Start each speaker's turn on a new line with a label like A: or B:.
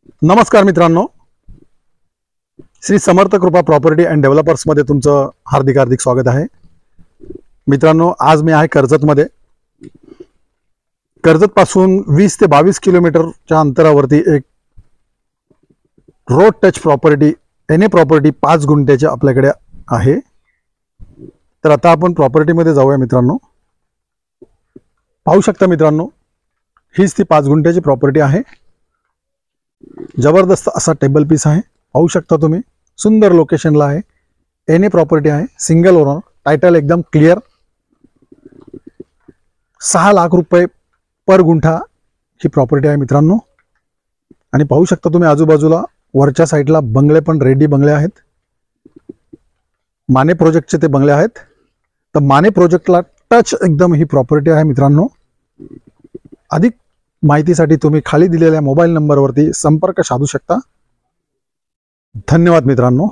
A: नमस्कार मित्रांनो, श्री समर्थ कृपा प्रॉपर्टी अँड डेव्हलपर्स मध्ये तुमचं हार्दिक हार्दिक स्वागत आहे। मित्रांनो, आज मी आहे कर्जतमध्ये। कर्जत पासून 20 ते 22 किलोमीटरच्या अंतरावरती एक road touch property N A property 5 गुंठ्याची आपल्याकडे आहे। तर आता आपण प्रॉपर्टीमध्ये जाऊया। मित्रांनो, पाहू शकता मित्रांनो, हीच ती 5 गुंठ्याची प्रॉपर्टी आहे। जबरदस्त असा टेबल पीस आहे, पाहू शकता तुम्ही। सुंदर लोकेशनला आहे, एन ए प्रॉपर्टी आहे, सिंगल ओनर, टायटल एकदम क्लिअर। 6 लाख रुपये पर गुंठा ही प्रॉपर्टी आहे मित्रांनो। आणि पाहू शकता तुम्ही आजूबाजूला वरच्या साईडला बंगले पण रेडी बंगले आहेत। माने प्रोजेक्टचे ते बंगले आहेत। तर माने प्रोजेक्टला टच एकदम ही प्रॉपर्टी आहे मित्रांनो। अधिक माहितीसाठी तुम्ही खाली दिलेल्या मोबाईल नंबरवरती संपर्क साधू शकता। धन्यवाद मित्रांनो।